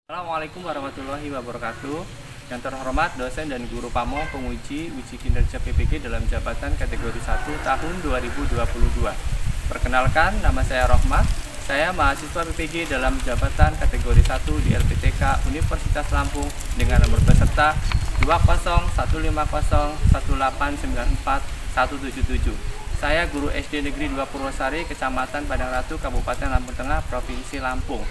Assalamualaikum warahmatullahi wabarakatuh. Yang terhormat dosen dan guru PAMO penguji uji kinerja PPG dalam jabatan kategori 1 tahun 2022. Perkenalkan, nama saya Rohmat. Saya mahasiswa PPG dalam jabatan kategori 1 di LPTK Universitas Lampung dengan nomor peserta 201501894 Saya guru SD Negeri 2 Purwosari, Kecamatan Padang Ratu, Kabupaten Lampung Tengah, Provinsi Lampung.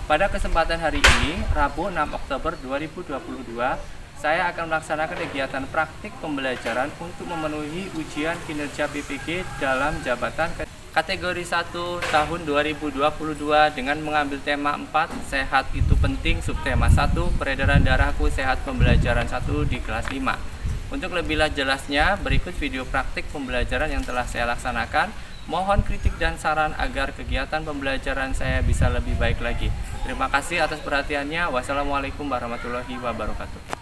Pada kesempatan hari ini, Rabu 6 Oktober 2022, saya akan melaksanakan kegiatan praktik pembelajaran untuk memenuhi ujian kinerja PPG dalam jabatan kategori 1 tahun 2022 dengan mengambil tema 4, sehat itu penting, subtema 1, peredaran darahku sehat pembelajaran 1 di kelas 5. Untuk lebih jelasnya, berikut video praktik pembelajaran yang telah saya laksanakan. Mohon kritik dan saran agar kegiatan pembelajaran saya bisa lebih baik lagi. Terima kasih atas perhatiannya. Wassalamualaikum warahmatullahi wabarakatuh.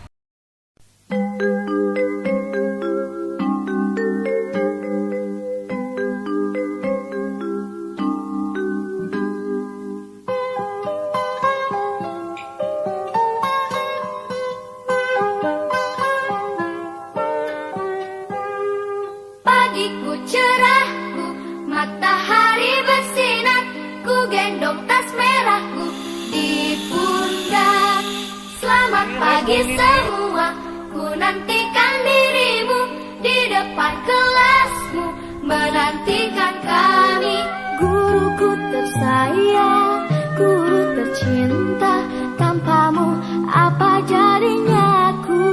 Pagiku cerah, matahari bersinar, ku gendong tas merahku di pundak. Selamat pagi semua, ku nantikan dirimu di depan kelasmu, menantikan kami. Guruku tersayang, guru tercinta, tanpamu apa jadinya aku?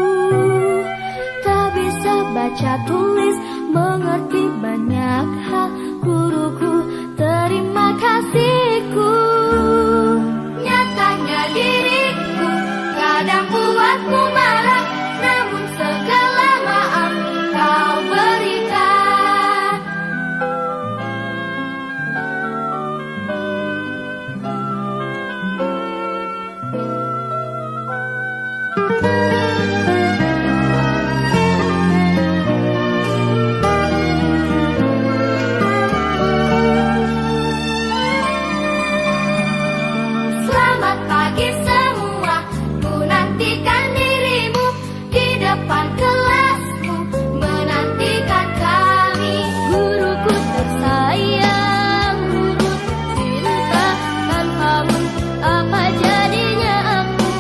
Tak bisa baca tulis, mengerti banyak hal, guruku, terima kasihku. Nyatanya diriku kadang buatmu marah, namun segala maaf kau berikan. Selamat pagi semua, ku nantikan dirimu di depan kelasmu, menantikan kami. Guruku tersayang, guru tercinta, tanpamu apa jadinya aku?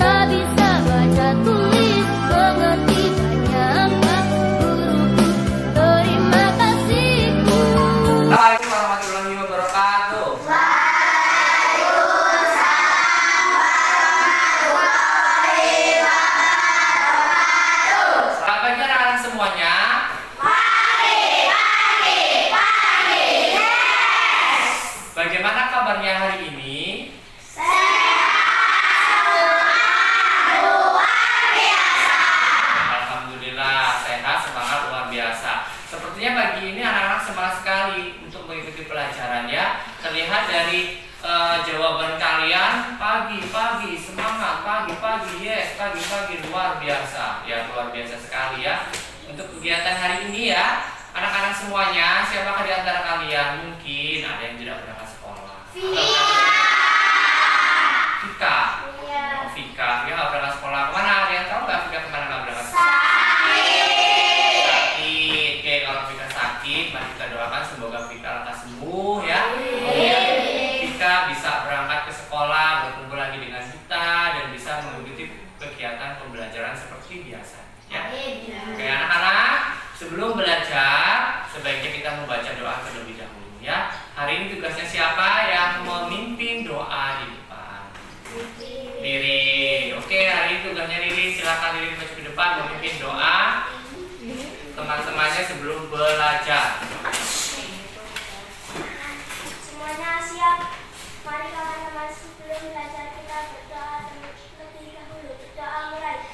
Tak bisa baca tulis, mengerti banyak hal, guruku, terima kasihku. Assalamualaikum warahmatullahi wabarakatuh. Selamat pagi anak-anak semuanya. Bagaimana kabarnya hari ini? Alhamdulillah, sehat, semangat, luar biasa. Sepertinya pagi ini anak-anak semangat sekali untuk mengikuti pelajarannya. Terlihat dari jawaban kalian, pagi, semangat, pagi, yes, pagi, luar biasa. Ya, luar biasa sekali ya. Untuk kegiatan hari ini ya, anak-anak semuanya, siapakah di antara kalian mungkin ada yang tidak berangkat sekolah? Vika. Oh, Vika, dia nggak berangkat sekolah. Kemana? Ada yang tahu nggak Vika kemana nggak berangkat sekolah? Sakit. Oke, kalau Vika sakit, mari kita doakan semoga Vika lekas sembuh ya. Kemudian Vika bisa berangkat ke sekolah, berkumpul lagi dengan kita dan bisa mengikuti kegiatan pembelajaran seperti biasa. Ya. Oke, anak-anak, sebelum belajar, sebaiknya kita membaca doa terlebih dahulu ya. Hari ini tugasnya siapa yang memimpin doa di depan? Riri. Oke, hari ini tugasnya Riri. Silakan Riri maju ke depan memimpin doa teman-temannya sebelum belajar. Semuanya siap. Mari teman-teman sebelum belajar kita berdoa terlebih dahulu. Berdoa mulai.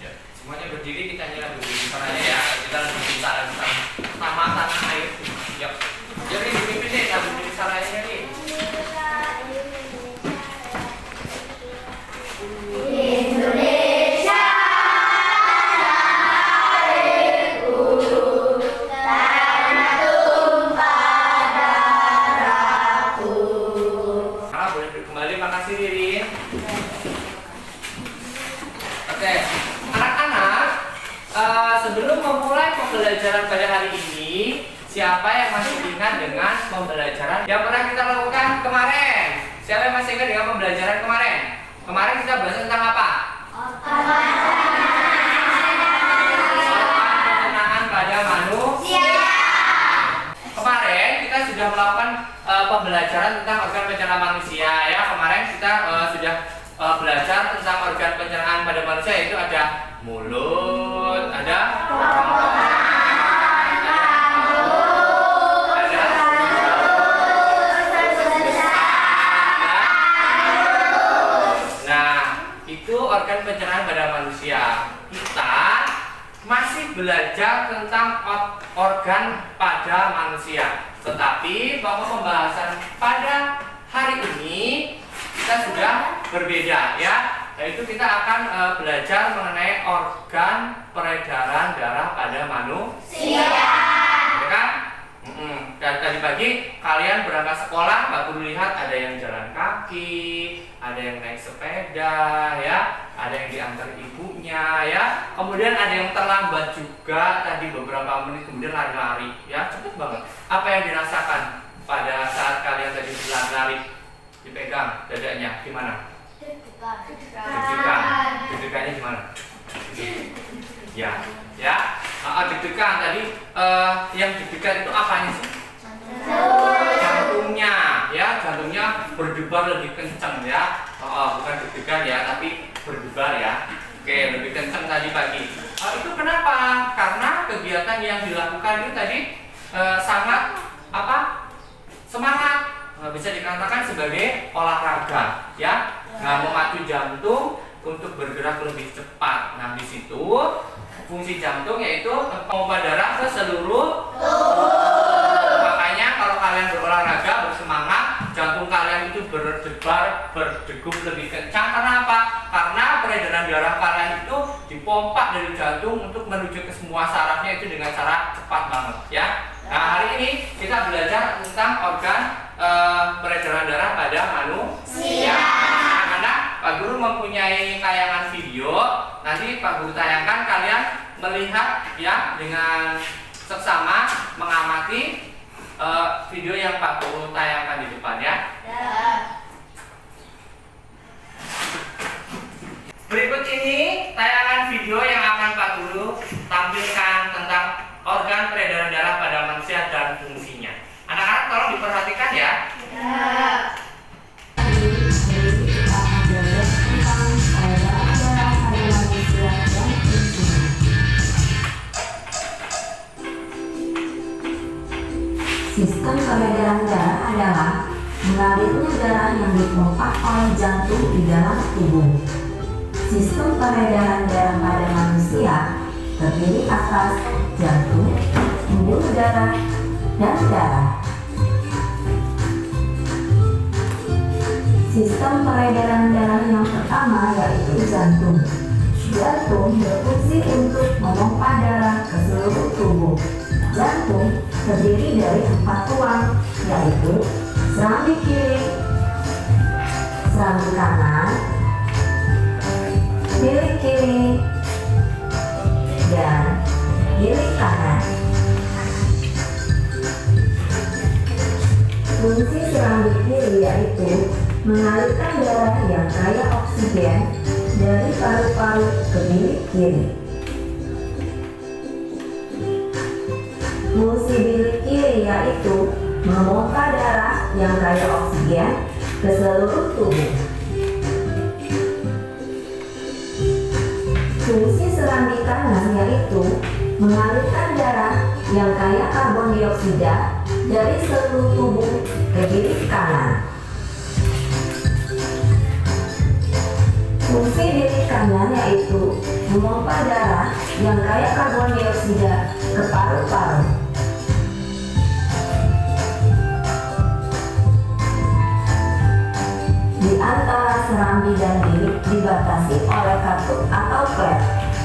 Ya, semuanya berdiri, kita nyala dulu. Caranya ya, kita kasih Ririn. Oke, anak-anak, sebelum memulai pembelajaran pada hari ini, siapa yang masih ingat dengan pembelajaran yang pernah kita lakukan kemarin? Siapa yang masih ingat dengan pembelajaran kemarin? Kemarin kita bahas tentang apa? Pencernaan pada manusia. Kemarin kita sudah melakukan pembelajaran tentang organ pencernaan manusia ya. Kemarin kita sudah belajar tentang organ pencernaan pada manusia, yaitu ada mulut, ada organ pencernaan pada manusia. Kita masih belajar tentang organ pada manusia, tetapi bahwa pembahasan pada hari ini kita sudah berbeda ya, yaitu kita akan belajar mengenai organ peredaran darah pada manusia, ya kan? Tadi pagi kalian berangkat sekolah, Mbak Guru lihat ada yang jalan kaki, ada yang naik sepeda, ya, ada yang diantar ibunya, ya. Kemudian ada yang terlambat juga tadi beberapa menit, kemudian lari-lari, ya, cepet banget. Apa yang dirasakan pada saat kalian tadi lari-lari? Dipegang dadanya, gimana? Deg-degannya gimana? Ya, ya. Deg-degan tadi, yang deg-degan itu apanya sih? Jantungnya, ya, jantungnya berdebar lebih kencang ya. Bukan deg-degan ya, tapi berdebar ya. Oke, lebih kencang tadi pagi. Itu kenapa? Karena kegiatan yang dilakukan itu tadi sangat semangat. Bisa dikatakan sebagai olahraga, ya. Nah, memacu jantung untuk bergerak lebih cepat. Nah, di situ fungsi jantung yaitu memompa darah ke seluruh tubuh. Makanya kalau kalian berolahraga, bersemangat, jantung kalian itu berdebar, berdegup lebih kencang. Karena apa? Karena peredaran darah kalian itu dipompa dari jantung untuk menuju ke semua sarafnya itu dengan cara cepat banget, ya. Nah, hari ini kita belajar tentang organ peredaran darah pada manusia. Anak-anak, Pak Guru mempunyai tayangan video. Nanti Pak Guru tayangkan, kalian melihat ya dengan seksama mengamati video yang Pak Guru tayangkan di depan ya. Berikut ini tayangan video yang akan Pak Guru tampilkan tentang organ peredaran darah pada manusia dan fungsinya. Anak-anak tolong diperhatikan ya. Sistem peredaran darah adalah mengalirnya darah yang dipompa oleh jantung di dalam tubuh. Sistem peredaran darah pada manusia terdiri atas jantung, pembuluh darah, dan darah. Sistem peredaran darah yang pertama yaitu jantung. Jantung berfungsi untuk memompa darah ke seluruh tubuh. Jantung terdiri dari 4 tulang, yaitu serambi kiri, serambi kanan, bilik kiri, dan bilik kanan. Fungsi serambi kiri yaitu mengalirkan darah yang kaya oksigen dari paru-paru ke bilik kiri. Fungsi bilik kiri yaitu memompa darah yang kaya oksigen ke seluruh tubuh. Fungsi serambi kanan yaitu mengalirkan darah yang kaya karbon dioksida dari seluruh tubuh ke bilik kanan. Fungsi bilik kanan yaitu memompa darah yang kaya karbon dioksida ke paru-paru. Di antara serambi dan bilik dibatasi oleh katup atau klep.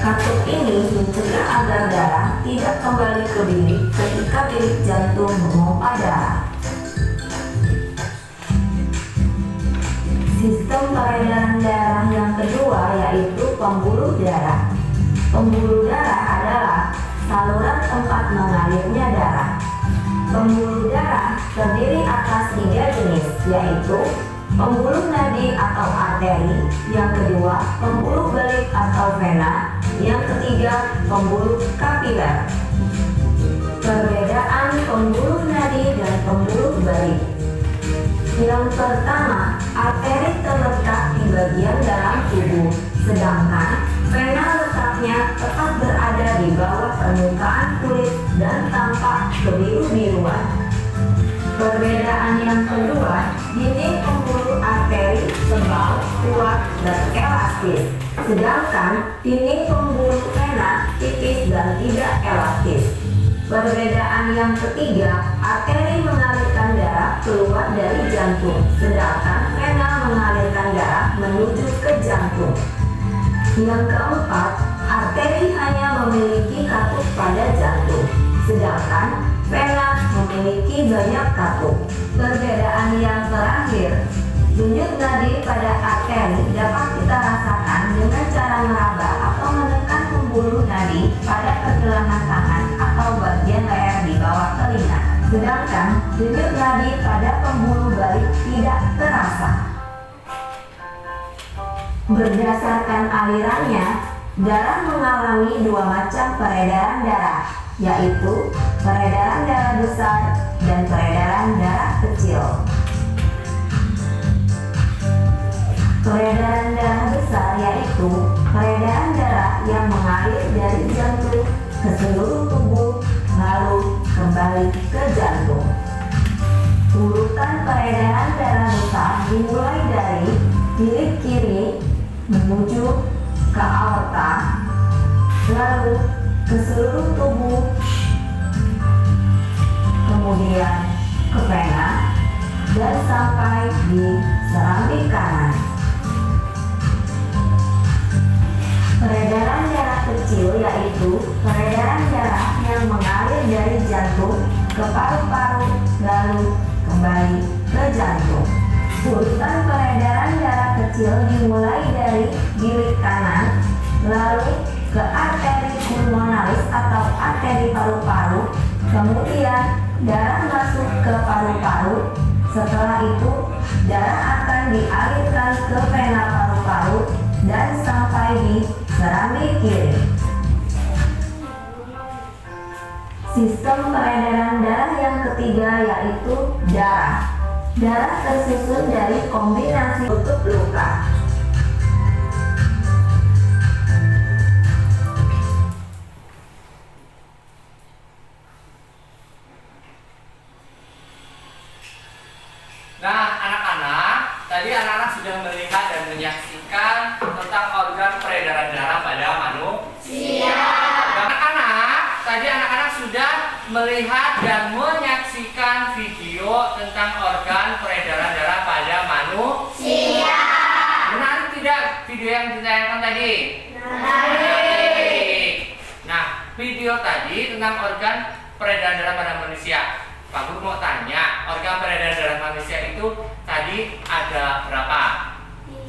Katup ini mencegah agar darah tidak kembali ke bilik ketika bilik jantung memompa darah. Sistem Sistem peredaran darah yang kedua yaitu pembuluh darah. Pembuluh darah adalah saluran tempat mengalirnya darah. Pembuluh darah terdiri atas 3 jenis, yaitu pembuluh nadi atau arteri, yang kedua pembuluh belit atau vena, yang ketiga pembuluh kapiler. Perbedaan pembuluh nadi dan pembuluh belit. Yang pertama, arteri terletak di bagian dalam tubuh, sedangkan vena letaknya tepat berada di bawah permukaan kulit dan tampak kebiru-biruan. Perbedaan yang kedua, dinding pembuluh arteri tebal, kuat, dan elastis, sedangkan dinding pembuluh vena tipis dan tidak elastis. Perbedaan yang ketiga, arteri mengalirkan darah keluar dari jantung, sedangkan vena mengalirkan darah menuju ke jantung. Yang keempat, arteri hanya memiliki katup pada jantung, sedangkan vena memiliki banyak katup. Perbedaan yang terakhir, denyut nadi pada arteri dapat kita rasakan dengan cara meraba atau menekan pembuluh nadi pada pergelangan tangan atau bagian leher di bawah telinga, sedangkan denyut nadi pada pembuluh balik tidak terasa. Berdasarkan alirannya, darah mengalami 2 macam peredaran darah, yaitu peredaran darah besar dan peredaran darah kecil. Peredaran darah besar yaitu peredaran darah yang mengalir dari jantung ke seluruh tubuh lalu kembali ke jantung. Urutan peredaran darah besar dimulai dari bilik kiri menuju ke aorta, lalu ke seluruh tubuh, kemudian ke vena, dan sampai di serambi kanan. Peredaran darah kecil yaitu peredaran darah yang mengalir dari jantung ke paru-paru lalu kembali ke jantung. Urutan peredaran darah kecil dimulai dari bilik kanan, lalu ke arteri pulmonalis atau arteri paru-paru, kemudian darah masuk ke paru-paru. Setelah itu, darah akan dialirkan ke vena paru-paru dan sampai di serambi kiri. Sistem peredaran darah yang ketiga yaitu darah. Darah tersusun dari kombinasi tutup luka. Nah, anak-anak, tadi anak-anak sudah melihat dan menyaksikan tentang organ peredaran darah pada manusia. Anak-anak, tadi anak-anak sudah melihat dan menyaksikan video tentang organ peredaran darah pada manusia. Menarik tidak video yang ditayangkan tadi? Menarik. Nah, video tadi tentang organ peredaran darah pada manusia. Pak Guru mau tanya, organ peredaran darah manusia itu tadi ada berapa?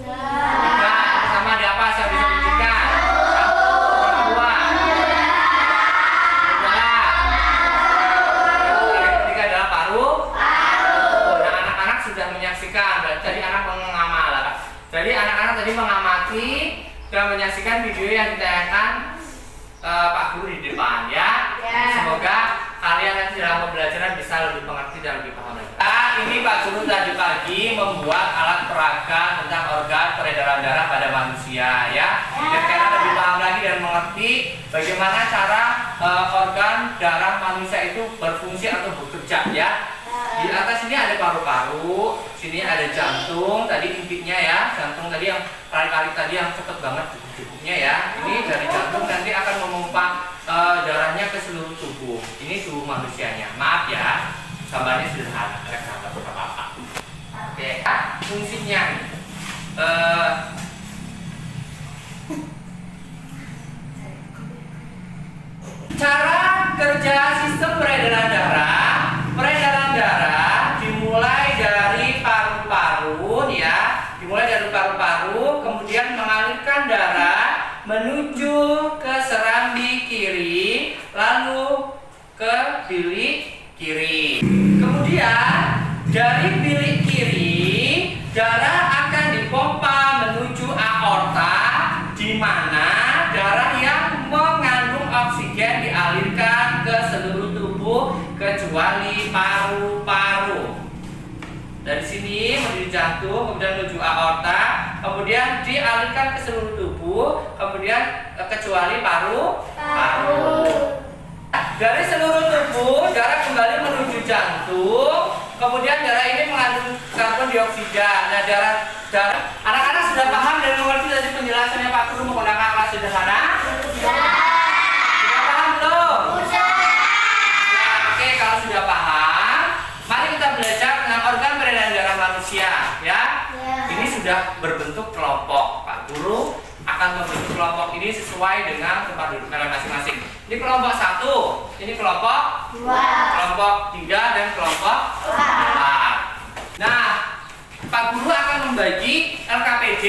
3. Sama ada apa? Saya bisa tunjukkan. 1, 2. Yang ketiga adalah paru. Nah, anak-anak sudah menyaksikan. Tadi anak mengamal. Jadi anak-anak tadi mengamati dan menyaksikan video yang ditayangkan Pak Guru di depan ya. Semoga kalian nanti dalam pembelajaran bisa lebih mengerti dan lebih paham lagi. Ini Pak Guru tadi pagi membuat alat peraga tentang organ peredaran darah pada manusia ya. Biar kalian lebih paham lagi dan mengerti bagaimana cara organ darah manusia itu berfungsi atau bekerja ya. Di atas ini ada paru-paru, sini ada jantung, tadi intinya ya, jantung tadi yang kali-kali tadi yang cepet banget degup-degupnya ya. Ini dari jantung nanti akan memompa darahnya ke seluruh tubuh. Ini tubuh manusianya. Maaf ya, gambarnya sederhana, nggak apa-apa. Oke, fungsinya cara kerja sistem peredaran darah. Peredaran darah dimulai dari paru-paru ya, dimulai dari paru Dari bilik kiri, darah akan dipompa menuju aorta, di mana darah yang mengandung oksigen dialirkan ke seluruh tubuh kecuali paru-paru. Dari sini menuju jantung, kemudian menuju aorta, kemudian dialirkan ke seluruh tubuh, kemudian kecuali paru-paru. Dari seluruh tubuh, darah kembali menuju jantung. Kemudian darah ini mengandung karbon dioksida. Nah, darah anak-anak sudah paham dan mengerti tadi penjelasannya Pak Guru menggunakan alat sederhana? Sudah paham belum? Nah, oke, kalau sudah paham, mari kita belajar tentang organ peredaran darah manusia, ya. Ini sudah berbentuk kelompok. Pak Guru akan membentuk kelompok ini sesuai dengan tempat duduk kalian masing-masing. Ini kelompok 1, ini kelompok 2, kelompok 3, dan kelompok 4. Nah, Pak Guru akan membagi LKPD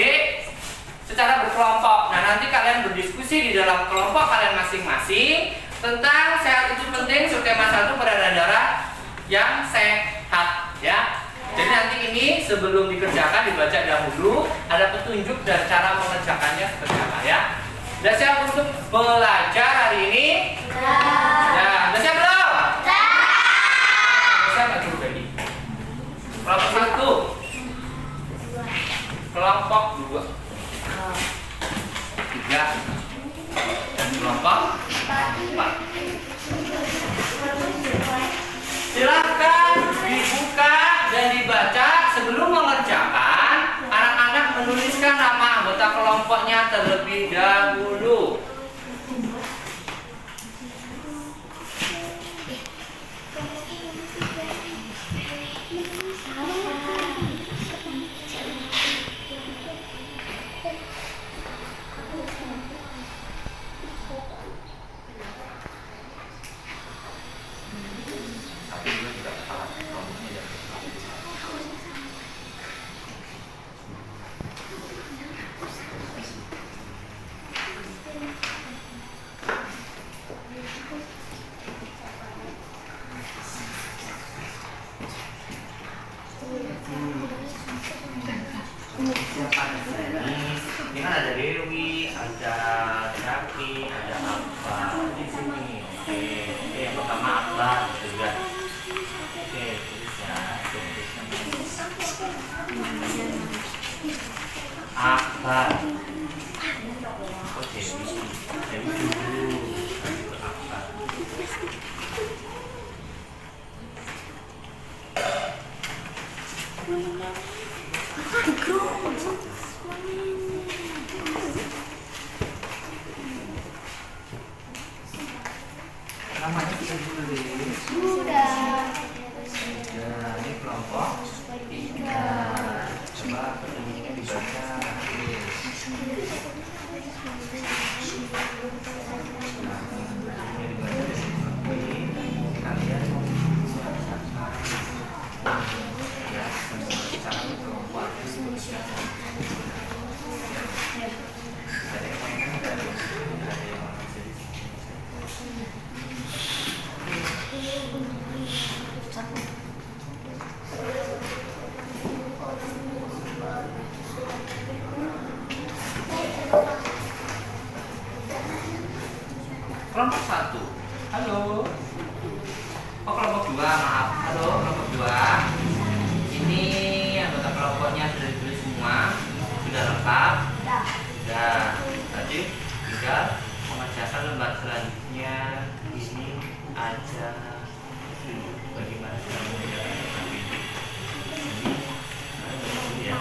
secara berkelompok. Nah, nanti kalian berdiskusi di dalam kelompok kalian masing-masing tentang sehat itu penting, subtema 1 peredaran darah yang sehat, ya. Jadi nanti ini sebelum dikerjakan dibaca dahulu, ada petunjuk dan cara mengerjakannya seperti apa, ya. Sudah siap untuk belajar hari ini? Ya, sudah siap belum? Sudah siap Pak Guru bagi. Kelompok 1, kelompok 2, 3, dan kelompok 4. Silahkan dibuka dan dibaca. Sebelum mengerjakan, anak-anak menuliskan nama anggota kelompoknya terlebih dahulu. Ini kan ada Dewi, ada Jaki, ada apa di sini. Oke, yang pertama Akbar, juga. Oke, tulis ya. Akbar. Oke, Dewi dulu. Akbar. Namanya sudah ditulis. Sudah. Ini kelompok 3. Coba petunjuknya dibaca. Kelompok 1. Halo. Oh, kelompok 2, maaf. Halo, kelompok 2. Ini anggota kelompoknya sudah ditulis semua. Sudah lengkap? Sudah. Tadi tinggal mengerjakan lembar selanjutnya. Ini aja bagaimana cara mengerjakan ini. Ya.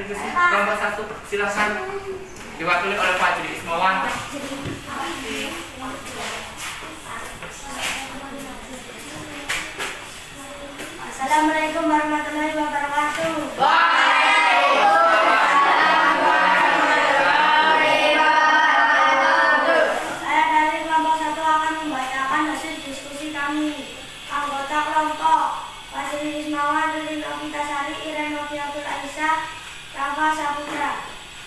diskusi kelompok 1? Silakan. Diwakili oleh Pak Juri Ismawan. Assalamualaikum warahmatullahi wabarakatuh. Saya dari kelompok 1 akan membacakan hasil diskusi kami. Anggota kelompok Pak Ismawan, Ririn Novitasari, Iren Noviatul Aisyah, Rafa Saputra.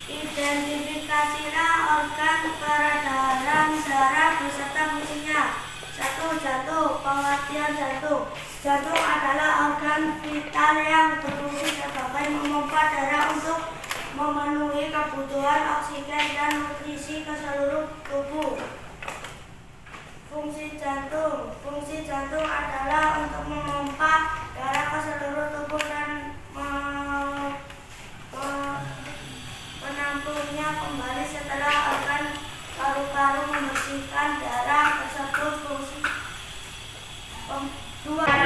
Identifikasilah organ peredaran darah beserta fungsinya. 1. Jantung. Pengertian jantung. Jantung adalah organ vital yang berfungsi sebagai memompa darah untuk memenuhi kebutuhan oksigen dan nutrisi ke seluruh tubuh. Fungsi jantung. Fungsi jantung adalah untuk memompa darah ke seluruh tubuh dan menampungnya kembali setelah organ paru-paru membersihkan darah tersebut. Fungsi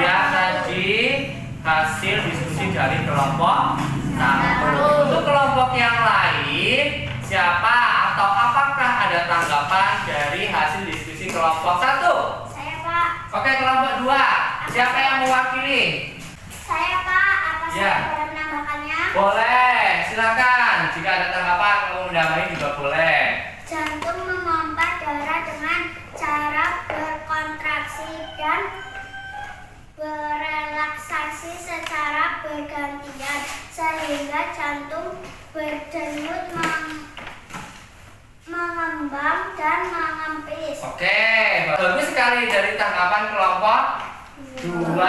Ya, tadi hasil diskusi dari kelompok 1. Untuk kelompok yang lain, siapa atau apakah ada tanggapan dari hasil diskusi kelompok 1? Saya, Pak. Oke, kelompok 2. Siapa yang mewakili? Saya, Pak. Apa Ya. saya boleh menambahkannya? Boleh, silakan. Jika ada tanggapan, mau menambahin juga boleh. Jantung memompa darah dengan cara berkontraksi dan berelaksasi secara bergantian sehingga jantung berdenyut, mengembang dan mengempis. Oke, bagus sekali dari tanggapan kelompok 2.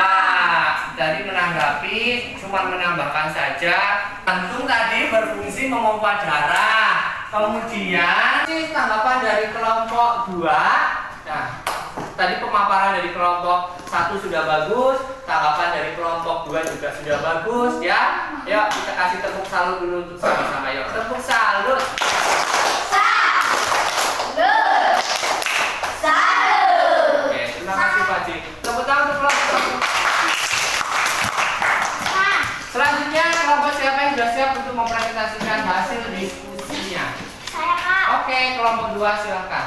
Tadi menanggapi, cuma menambahkan saja. Jantung tadi berfungsi memompa darah. Kemudian tanggapan dari kelompok 2. Nah, tadi pemaparan dari kelompok 1 sudah bagus, tanggapan dari kelompok 2 juga sudah bagus ya. Yuk kita kasih tepuk salut dulu untuk sama-sama. Yuk tepuk salut. Oke, terima kasih Pak Ji. Tepuk tangan untuk kelompok 1. Selanjutnya kelompok siapa yang sudah siap untuk mempresentasikan hasil diskusinya? Saya, Pak. Oke, kelompok 2 silakan.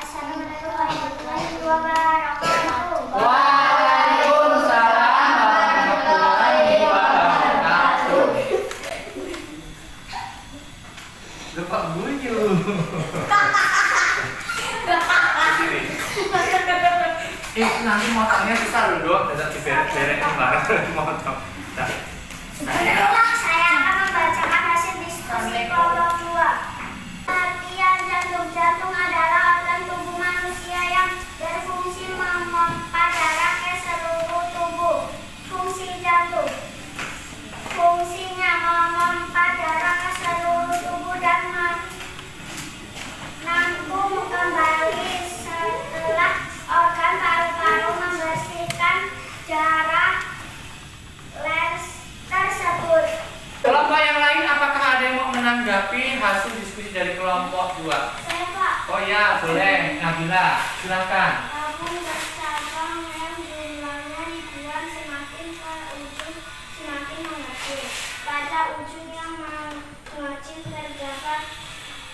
Assalamualaikum warahmatullahi wabarakatuh. Waalaikumsalam warahmatullahi wabarakatuh. Lupa bunyi. Nanti motongnya susah loh dok, tetap diberet-beret kemarin motong. Saya akan membacakan hasil diskusi kelompok 2. Pengertian jantung. Jantung adalah organ tubuh manusia yang berfungsi memompa darah ke seluruh tubuh. Fungsi jantung. Fungsinya memompa darah ke seluruh tubuh dan menampung kembali setelah organ paru-paru membersihkan darah tersebut. Kelompok yang lain apakah ada yang mau menanggapi hasil diskusi dari kelompok 2? Saya, Pak. Oh ya, boleh. Nabila, silakan. Tabung bercabang yang jumlahnya ribuan semakin ke ujung semakin mengecil. Pada ujung yang mengecil terdapat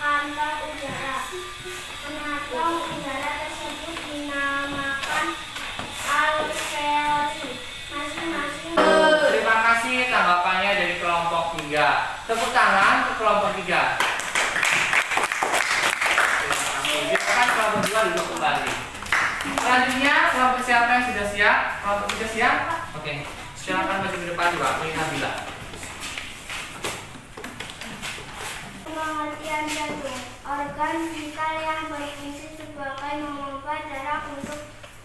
kantong udara. Kantong udara tersebut dinamakan alveoli. Masing-masing Terima kasih tanggapannya dari kelompok 3. Tepuk tangan ke kelompok 3. Terima kasih. Silakan kelompok 2 duduk kembali. Selanjutnya kelompok siapa yang sudah siap? Kelompok 3 siap? Oke. Silakan maju ke depan juga. Nabila. pengertian jantung. Organ vital yang berfungsi sebagai memompa darah untuk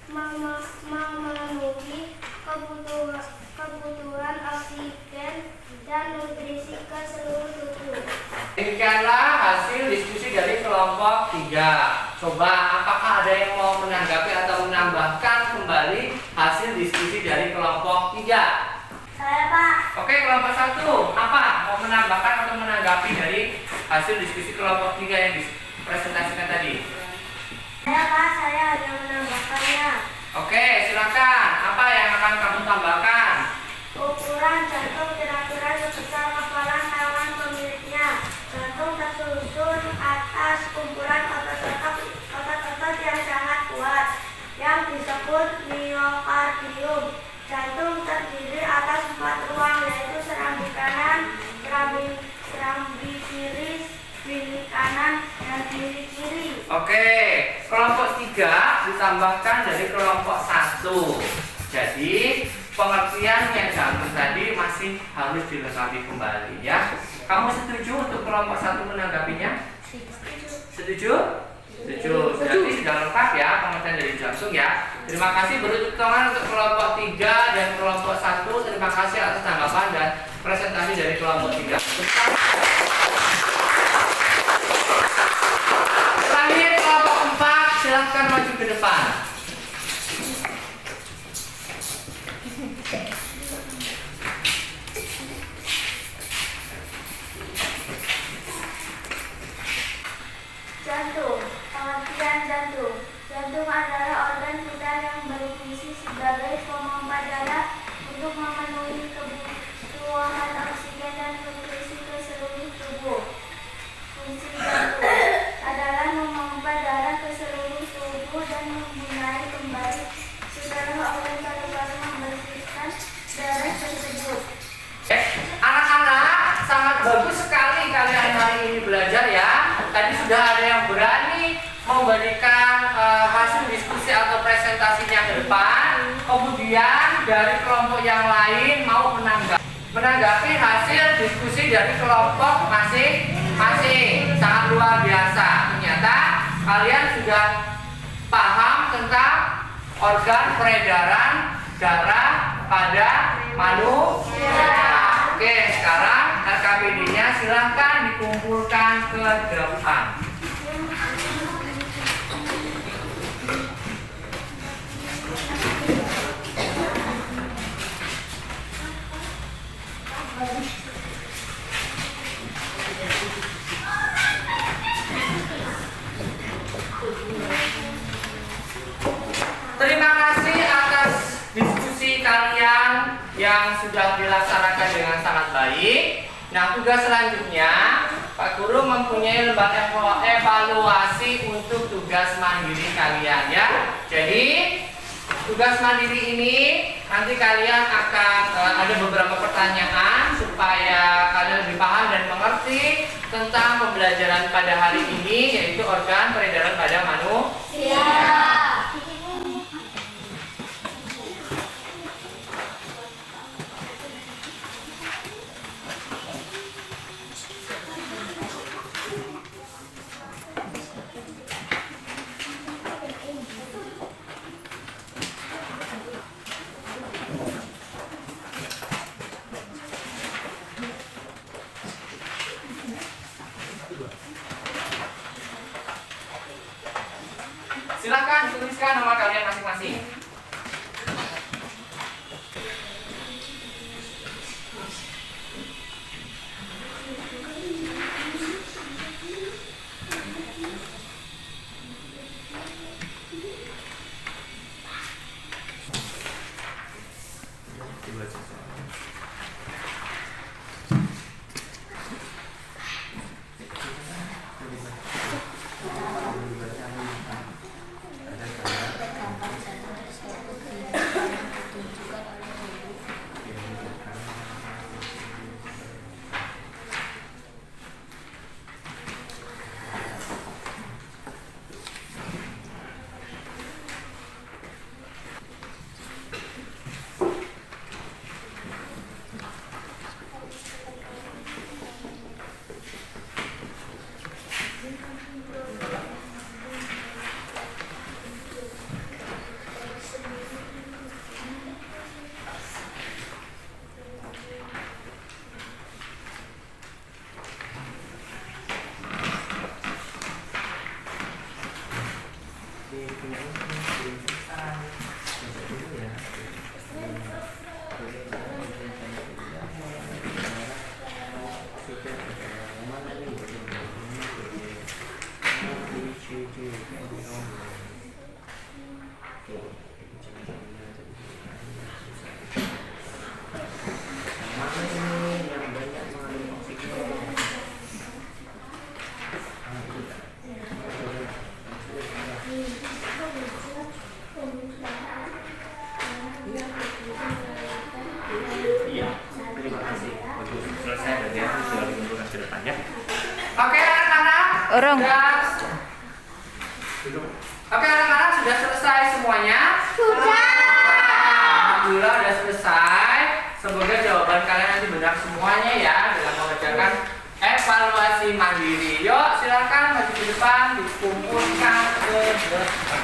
memenuhi kebutuhan oksigen dan nutrisi ke seluruh tubuh. Demikianlah hasil diskusi dari kelompok 3. Coba apakah ada yang mau menanggapi atau menambahkan kembali hasil diskusi dari kelompok 3? Saya, Pak. Oke, kelompok 1 apa? Mau menambahkan atau menanggapi dari hasil diskusi kelompok 3 yang dipresentasikan tadi? Saya, Pak. Saya hanya menambahkannya. Oke, silakan. Apa yang akan kamu tambahkan? Ukuran jantung kira-kira sebesar kepala tangan pemiliknya. Jantung tersusun atas kumpulan otot-otot yang sangat kuat yang disebut miokardium. Jantung terdiri atas 4 ruang, yaitu serambi kanan, serambi kiri, bilik kanan, dan bilik kiri. Oke, kelompok 3 ditambahkan dari kelompok 1. Jadi pengertian yang jantung tadi masih harus dilengkapi kembali ya. Kamu setuju untuk kelompok 1 menanggapinya? Setuju? Setuju. Berarti sudah lengkap ya pengertian dari jantung ya. Terima kasih, beri tepuk tangan untuk kelompok 3 dan kelompok 1. Terima kasih atas tanggapan dan presentasi dari kelompok 3. Terakhir kelompok 4, silahkan maju ke depan. Jantung. Pengertian jantung. Jantung adalah organ vital yang berfungsi sebagai pompa darah untuk memenuhi kebutuhan oksigen dan nutrisi ke seluruh tubuh. Fungsi jantung adalah memompa darah ke seluruh tubuh dan membenahi kembali seluruh organ paru-paru membersihkan darah tersebut. Anak-anak, sangat bagus sekali kalian hari ini belajar ya. Tadi sudah ada yang berani memberikan hasil diskusi atau presentasinya ke depan. Kemudian dari kelompok yang lain mau menanggapi hasil diskusi dari kelompok masing-masing. Sangat luar biasa. Ternyata kalian sudah paham tentang organ peredaran darah pada manusia. Oke, sekarang RKPD-nya silahkan dikumpulkan ke depan. Terima kasih atas diskusi kalian yang sudah dilaksanakan dengan sangat baik. Nah, tugas selanjutnya Pak Guru mempunyai lembaga evaluasi untuk tugas mandiri kalian ya. Jadi tugas mandiri ini nanti kalian akan ada beberapa pertanyaan supaya kalian lebih paham dan mengerti tentang pembelajaran pada hari ini, yaitu organ peredaran pada manusia. Silakan tuliskan nama kalian masing-masing. tinggal dikumpulkan ke depan ya. Oke anak-anak, Orang. Oke anak-anak, sudah selesai semuanya? Sudah. Alhamdulillah sudah selesai. Semoga jawaban kalian nanti benar semuanya ya dalam mengerjakan evaluasi mandiri. Yuk silakan maju ke depan, dikumpulkan ke depan.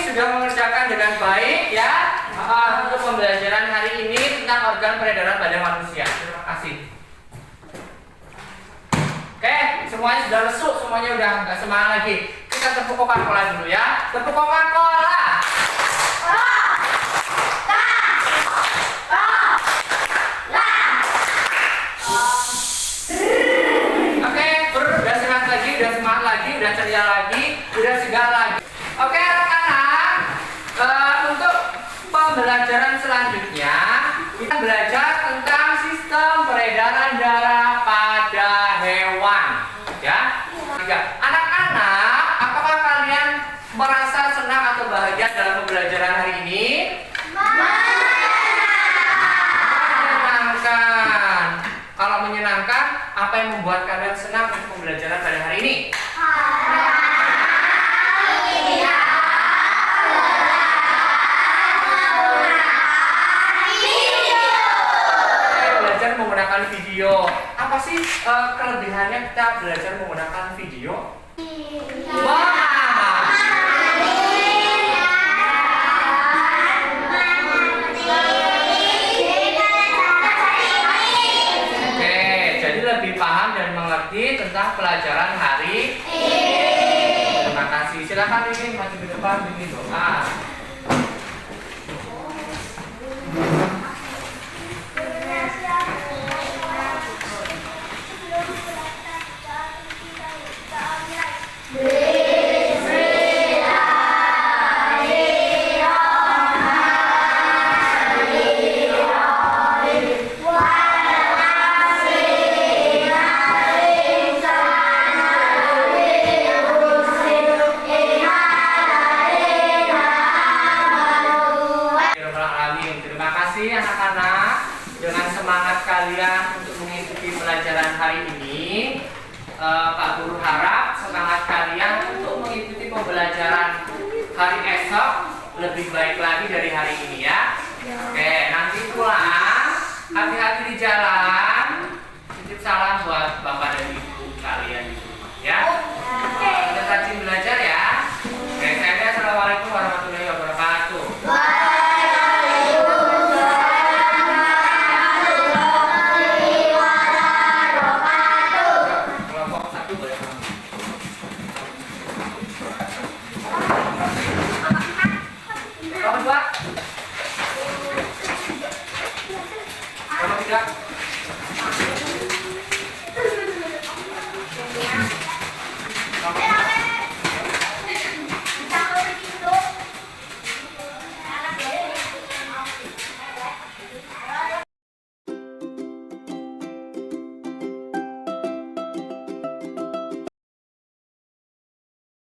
Sudah mengerjakan dengan baik ya untuk pembelajaran hari ini tentang organ peredaran pada manusia. Terima kasih. Oke, semuanya sudah lesuk, semuanya udah nggak semangat lagi. Kita tepuk Coca-Cola dulu ya. Tepuk Coca-Cola. Oke, udah semangat lagi, udah semangat lagi, udah ceria lagi, udah segar lagi. Oke, untuk pembelajaran selanjutnya kita belajar tentang sistem peredaran darah pada hewan ya. Anak-anak, apakah kalian merasa senang atau bahagia dalam pembelajaran hari ini? Menyenangkan. Kalau menyenangkan, apa yang membuat kalian senang untuk pembelajaran pada hari ini? Menggunakan video. Apa sih kelebihannya kita belajar menggunakan video? Wah. Oke, jadi lebih paham dan mengerti tentang pelajaran hari ini. Terima kasih. Silakan Bikin maju ke depan, bikin doa. Anak-anak, dengan semangat kalian untuk mengikuti pelajaran hari ini, Pak Guru harap semangat kalian untuk mengikuti pembelajaran hari esok lebih baik lagi dari hari ini ya. Oke, nanti pulang hati-hati di jalan.